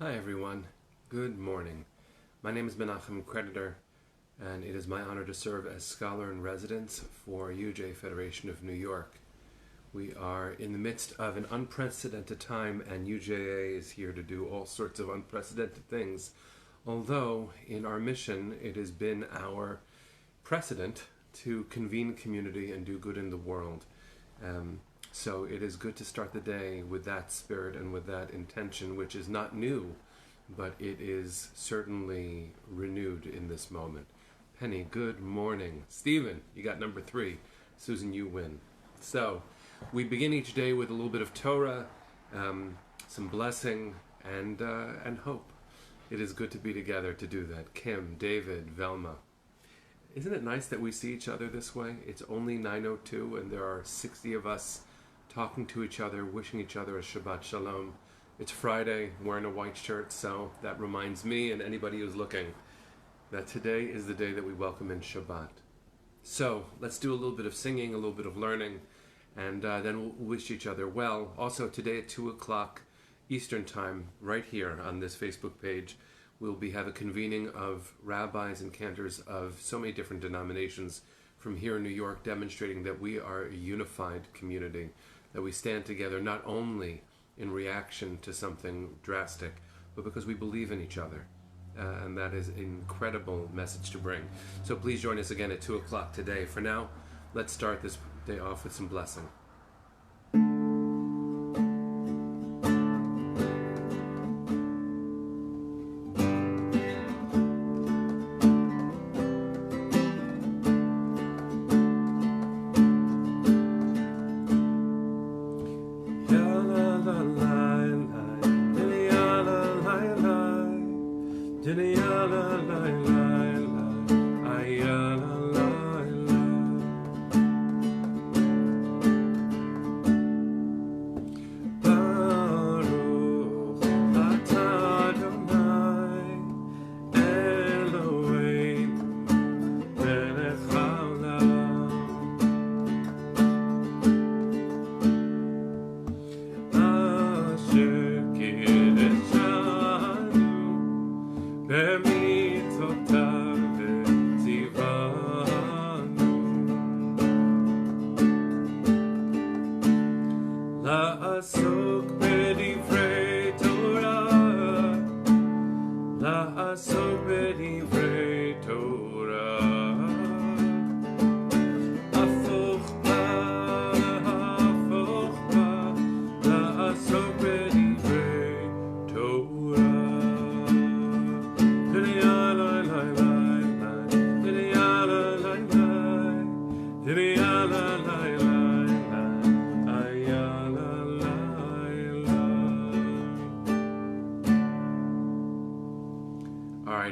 Hi everyone, good morning. My name is Menachem Creditor, and it is my honor to serve as scholar in residence for UJ Federation of New York. We are in the midst of an unprecedented time, and UJA is here to do all sorts of unprecedented things, although in our mission it has been our precedent to convene community and do good in the world. So it is good to start the day with that spirit and with that intention, which is not new, but it is certainly renewed in this moment. Penny, good morning. Stephen, you got number 3. Susan, you win. So we begin each day with a little bit of Torah, some blessing, and hope. It is good to be together to do that. Kim, David, Velma. Isn't it nice that we see each other this way? It's only 9:02 and there are 60 of us talking to each other, wishing each other a Shabbat Shalom. It's Friday, wearing a white shirt, so that reminds me and anybody who's looking that today is the day that we welcome in Shabbat. So let's do a little bit of singing, a little bit of learning, and then we'll wish each other well. Also today at 2 o'clock Eastern Time, right here on this Facebook page, we'll have a convening of rabbis and cantors of so many different denominations from here in New York, demonstrating that we are a unified community, that we stand together not only in reaction to something drastic, but because we believe in each other. And that is an incredible message to bring. So please join us again at 2 o'clock today. For now, let's start this day off with some blessing.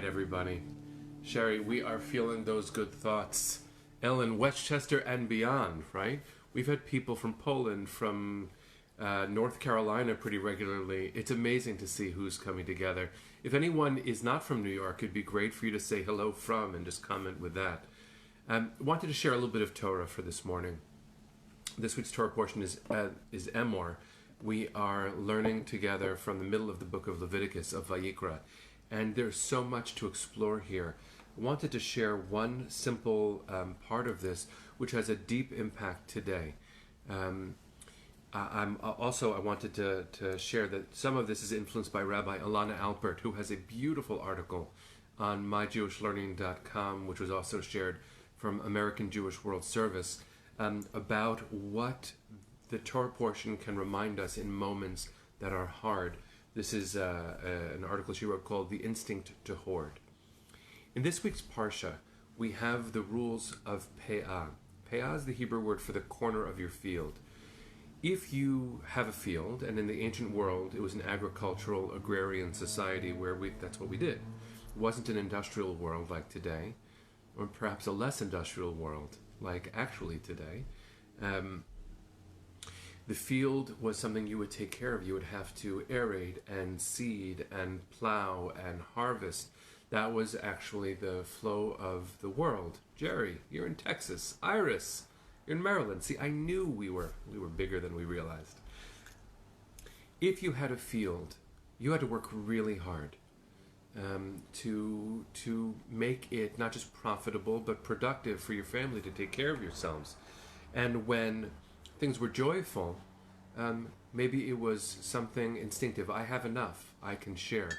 Everybody. Sherry, we are feeling those good thoughts. Ellen, Westchester and beyond, right? We've had people from Poland, from North Carolina pretty regularly. It's amazing to see who's coming together. If anyone is not from New York, it'd be great for you to say hello from and just comment with that. Wanted to share a little bit of Torah for this morning. This week's Torah portion is Emor. We are learning together from the middle of the book of Leviticus, of Vayikra. And there's so much to explore here. I wanted to share one simple part of this, which has a deep impact today. I wanted to share that some of this is influenced by Rabbi Alana Alpert, who has a beautiful article on myjewishlearning.com, which was also shared from American Jewish World Service, about what the Torah portion can remind us in moments that are hard. This is an article she wrote called The Instinct to Hoard. In this week's Parsha, we have the rules of Pe'ah. Pe'ah is the Hebrew word for the corner of your field. If you have a field, and in the ancient world, it was an agricultural, agrarian society where that's what we did. It wasn't an industrial world like today, or perhaps a less industrial world like actually today. The field was something you would take care of. You would have to aerate and seed and plow and harvest. That was actually the flow of the world. Jerry, you're in Texas. Iris, you're in Maryland. See, I knew we were bigger than we realized. If you had a field, you had to work really hard to make it not just profitable but productive for your family to take care of yourselves. And when things were joyful, maybe it was something instinctive. I have enough. I can share.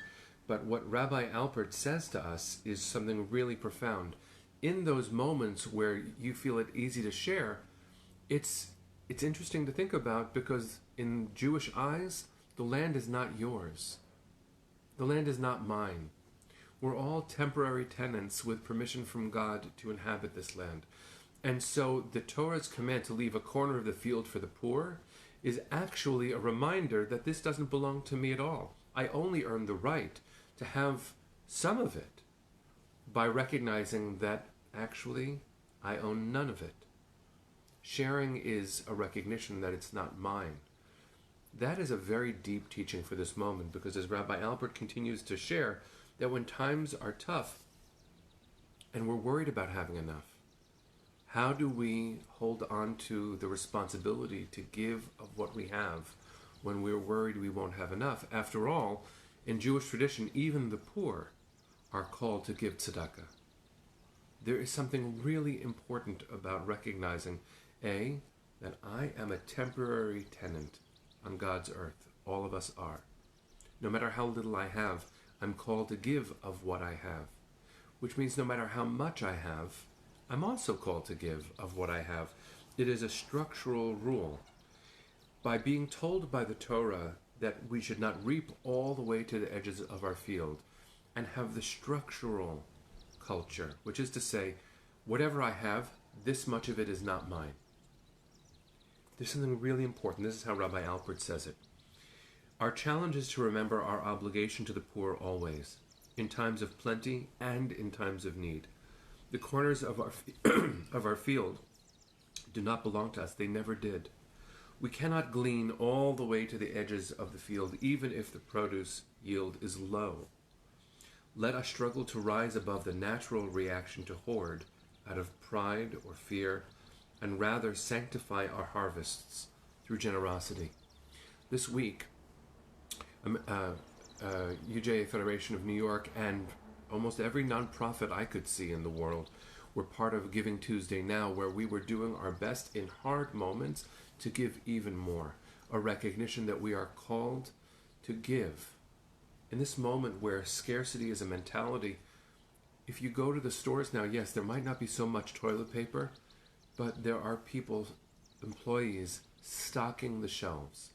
But what Rabbi Alpert says to us is something really profound. In those moments where you feel it easy to share, it's interesting to think about, because in Jewish eyes, the land is not yours. The land is not mine. We're all temporary tenants with permission from God to inhabit this land. And so the Torah's command to leave a corner of the field for the poor is actually a reminder that this doesn't belong to me at all. I only earn the right to have some of it by recognizing that actually I own none of it. Sharing is a recognition that it's not mine. That is a very deep teaching for this moment, because as Rabbi Albert continues to share, that when times are tough and we're worried about having enough, how do we hold on to the responsibility to give of what we have when we're worried we won't have enough? After all, in Jewish tradition, even the poor are called to give tzedakah. There is something really important about recognizing, A, that I am a temporary tenant on God's earth. All of us are. No matter how little I have, I'm called to give of what I have, which means no matter how much I have, I'm also called to give of what I have. It is a structural rule. By being told by the Torah that we should not reap all the way to the edges of our field, and have the structural culture, which is to say, whatever I have, this much of it is not mine. There's something really important. This is how Rabbi Alpert says it. Our challenge is to remember our obligation to the poor always, in times of plenty and in times of need. The corners of our of our field do not belong to us. They never did. We cannot glean all the way to the edges of the field, even if the produce yield is low. Let us struggle to rise above the natural reaction to hoard out of pride or fear, and rather sanctify our harvests through generosity. This week, UJA Federation of New York and almost every nonprofit I could see in the world were part of Giving Tuesday Now, where we were doing our best in hard moments to give even more, a recognition that we are called to give. In this moment where scarcity is a mentality, if you go to the stores now, yes, there might not be so much toilet paper, but there are people, employees, stocking the shelves.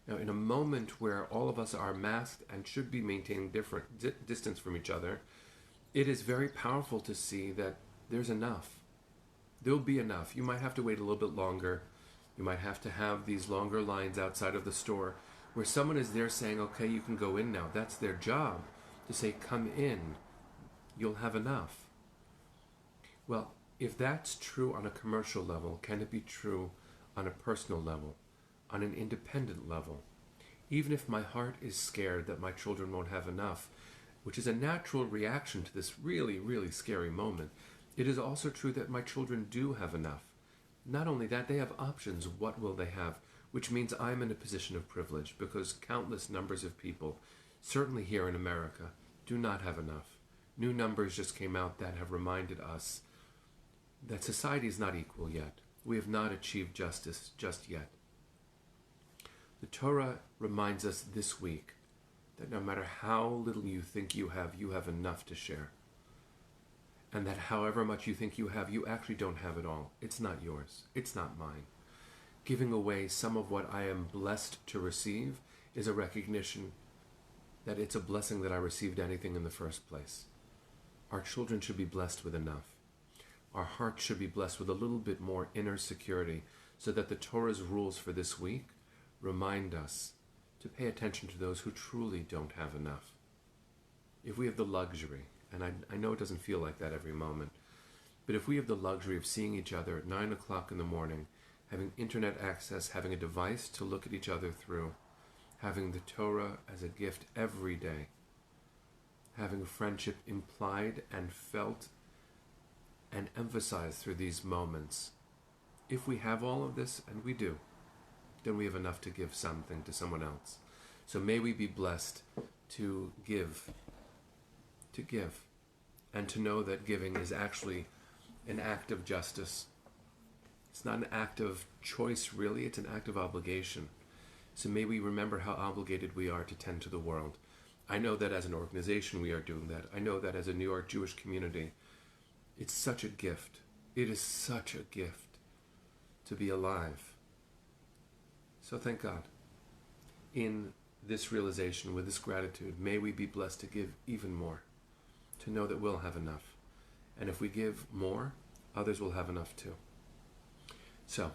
Now, in a moment where all of us are masked and should be maintaining different distance from each other, it is very powerful to see that there's enough. There'll be enough. You might have to wait a little bit longer. You might have to have these longer lines outside of the store where someone is there saying, okay, you can go in now. That's their job, to say, come in. You'll have enough. Well, if that's true on a commercial level, can it be true on a personal level? On an independent level? Even if my heart is scared that my children won't have enough, which is a natural reaction to this really, really scary moment, it is also true that my children do have enough. Not only that, they have options. What will they have? Which means I'm in a position of privilege, because countless numbers of people, certainly here in America, do not have enough. New numbers just came out that have reminded us that society is not equal yet. We have not achieved justice just yet. The Torah reminds us this week that no matter how little you think you have enough to share. And that however much you think you have, you actually don't have it all. It's not yours. It's not mine. Giving away some of what I am blessed to receive is a recognition that it's a blessing that I received anything in the first place. Our children should be blessed with enough. Our hearts should be blessed with a little bit more inner security, so that the Torah's rules for this week remind us to pay attention to those who truly don't have enough. If we have the luxury, and I know it doesn't feel like that every moment, but if we have the luxury of seeing each other at 9 o'clock in the morning, having internet access, having a device to look at each other through, having the Torah as a gift every day, having friendship implied and felt and emphasized through these moments, if we have all of this, and we do, then we have enough to give something to someone else. So may we be blessed to give, and to know that giving is actually an act of justice. It's not an act of choice, really. It's an act of obligation. So may we remember how obligated we are to tend to the world. I know that as an organization we are doing that. I know that as a New York Jewish community, it's such a gift. It is such a gift to be alive. So thank God. In this realization, with this gratitude, may we be blessed to give even more, to know that we'll have enough. And if we give more, others will have enough too. So,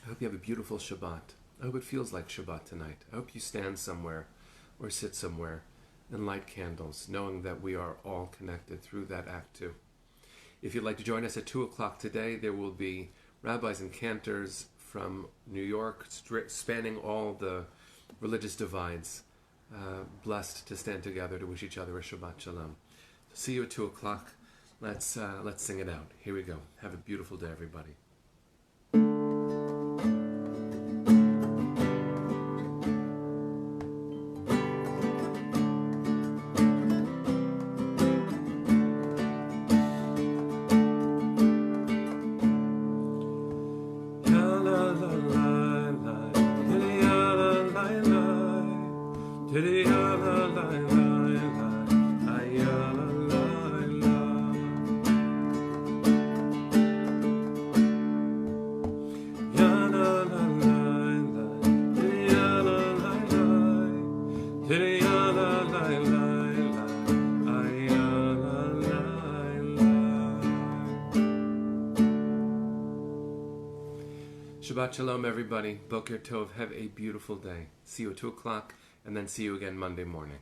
I hope you have a beautiful Shabbat. I hope it feels like Shabbat tonight. I hope you stand somewhere or sit somewhere and light candles, knowing that we are all connected through that act too. If you'd like to join us at 2 o'clock today, there will be rabbis and cantors from New York, spanning all the religious divides, blessed to stand together to wish each other a Shabbat Shalom. See you at 2 o'clock. Let's sing it out. Here we go. Have a beautiful day, everybody. Shabbat Shalom, everybody. Boker Tov. Have a beautiful day. See you at 2 o'clock, and then see you again Monday morning.